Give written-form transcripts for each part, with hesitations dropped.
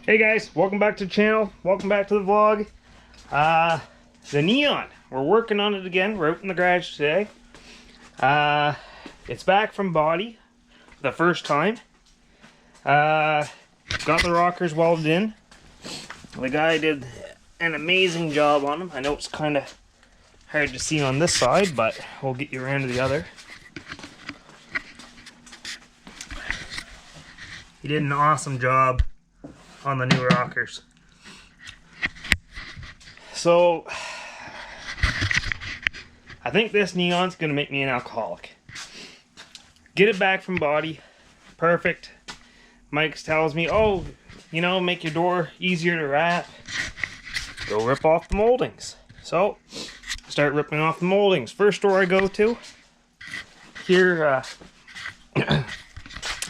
Hey guys, welcome back to the channel. Welcome back to the vlog. The Neon, we're working on it again. We're out in the garage today. It's back from body the first time. Got the rockers welded in. The guy did an amazing job on them. I know it's kind of hard to see on this side, but we'll get you around to the other. He did an awesome job on the new rockers. So I think this Neon's gonna make me an alcoholic. Get it back from body, perfect. Mike tells me, oh, you know, make your door easier to wrap. Go rip off the moldings. So start ripping off the moldings. First door I go to here,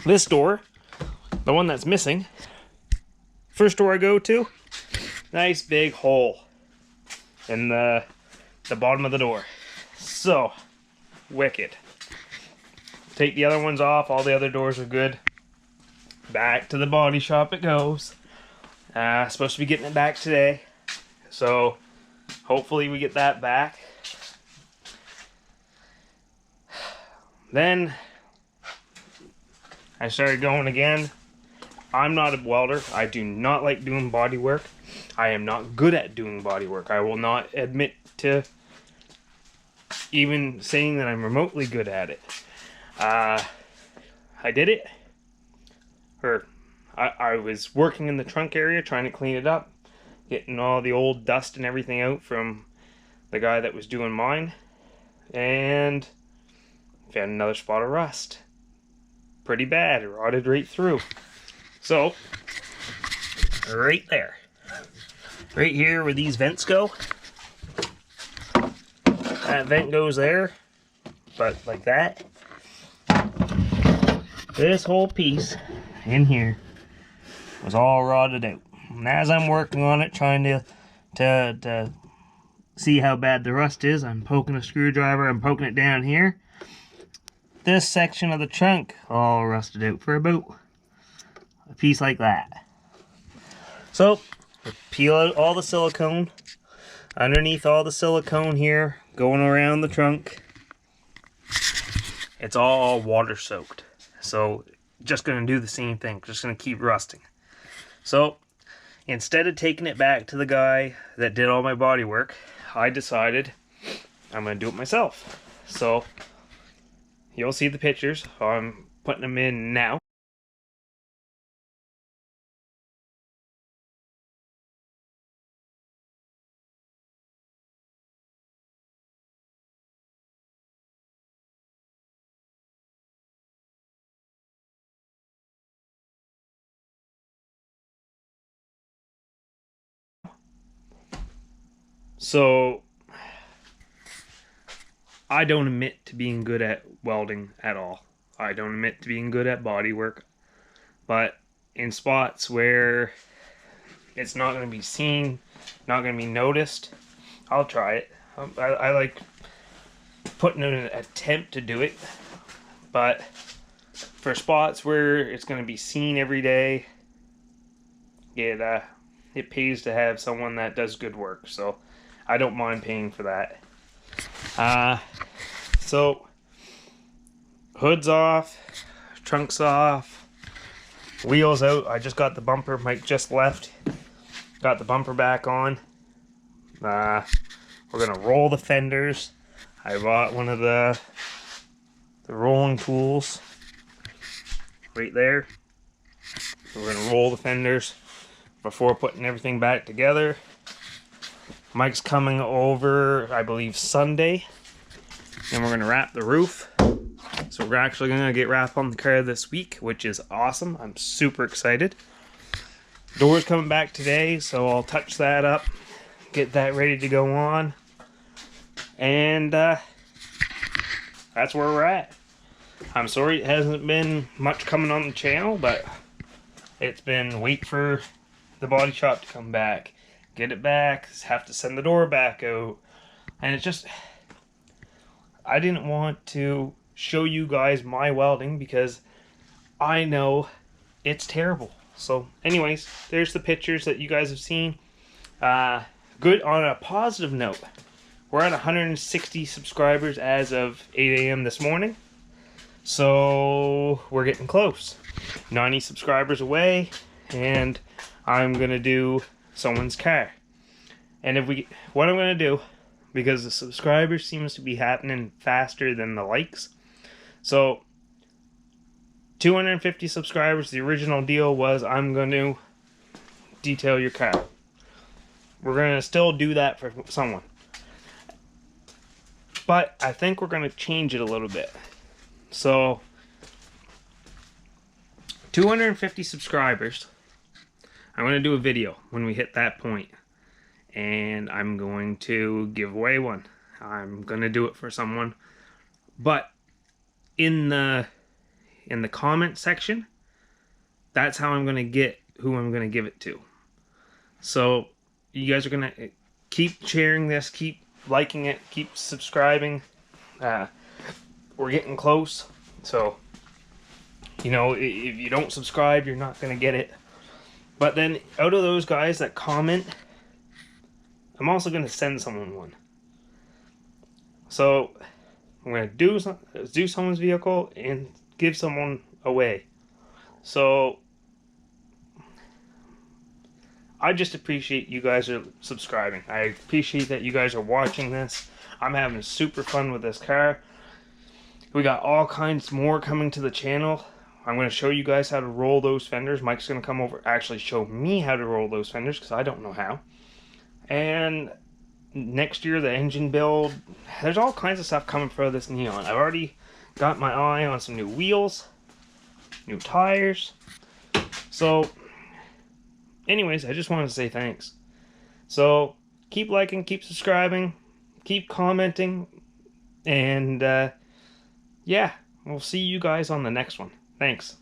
this door, the one that's missing. First door I go to, nice big hole in the bottom of the door. So, wicked. Take the other ones off, all the other doors are good. Back to the body shop it goes. Supposed to be getting it back today. So, hopefully we get that back. Then, I started going again. I'm not a welder. I do not like doing body work. I am not good at doing body work. I will not admit to even saying that I'm remotely good at it. I did it. I was working in the trunk area trying to clean it up, getting all the old dust and everything out from the guy that was doing mine, and found another spot of rust. Pretty bad. It rotted right through. So, right there. Right here where these vents go. That vent goes there, but like that. This whole piece in here was all rotted out. And as I'm working on it, trying to see how bad the rust is, I'm poking a screwdriver, I'm poking it down here. This section of the trunk all rusted out for about a piece like that. So, peel out all the silicone. Underneath all the silicone here, going around the trunk, it's all water soaked. So, just going to do the same thing. Just going to keep rusting. So, instead of taking it back to the guy that did all my body work, I decided I'm going to do it myself. So, you'll see the pictures. I'm putting them in now. So, I don't admit to being good at welding at all. I don't admit to being good at body work. But in spots where it's not going to be seen, not going to be noticed, I'll try it. I like putting in an attempt to do it. But for spots where it's going to be seen every day, it pays to have someone that does good work. So I don't mind paying for that. So hood's off, trunk's off, wheels out. I just got the bumper. Mike just left. Got the bumper back on. We're gonna roll the fenders. I bought one of the rolling tools right there. We're gonna roll the fenders before putting everything back together. Mike's coming over, I believe, Sunday. And we're going to wrap the roof. So we're actually going to get wrap on the car this week, which is awesome. I'm super excited. Door's coming back today, so I'll touch that up. Get that ready to go on. And that's where we're at. I'm sorry it hasn't been much coming on the channel, but it's been wait for the body shop to come back. Get it back, have to send the door back out. And it's just, I didn't want to show you guys my welding because I know it's terrible. So anyways, there's the pictures that you guys have seen. Good. On a positive note, we're at 160 subscribers as of 8 a.m. this morning. So we're getting close. 90 subscribers away, and I'm gonna do someone's car. And what I'm gonna do, because the subscribers seems to be happening faster than the likes. So 250 subscribers, the original deal was I'm going to detail your car. We're going to still do that for someone. But I think we're going to change it a little bit. So 250 subscribers, I'm going to do a video when we hit that point. And I'm going to give away one. I'm going to do it for someone. But in the comment section, that's how I'm going to get who I'm going to give it to. So you guys are going to keep sharing this, keep liking it, keep subscribing. We're getting close. So, you know, if you don't subscribe, you're not going to get it. But then out of those guys that comment, I'm also going to send someone one. So I'm going to do someone's vehicle and give someone away. So I just appreciate you guys are subscribing. I appreciate that you guys are watching this. I'm having super fun with this car. We got all kinds more coming to the channel. I'm going to show you guys how to roll those fenders. Mike's going to come over, actually show me how to roll those fenders, because I don't know how. And next year, the engine build. There's all kinds of stuff coming for this Neon. I've already got my eye on some new wheels, new tires. So, anyways, I just wanted to say thanks. So, keep liking, keep subscribing, keep commenting, and yeah, we'll see you guys on the next one. Thanks.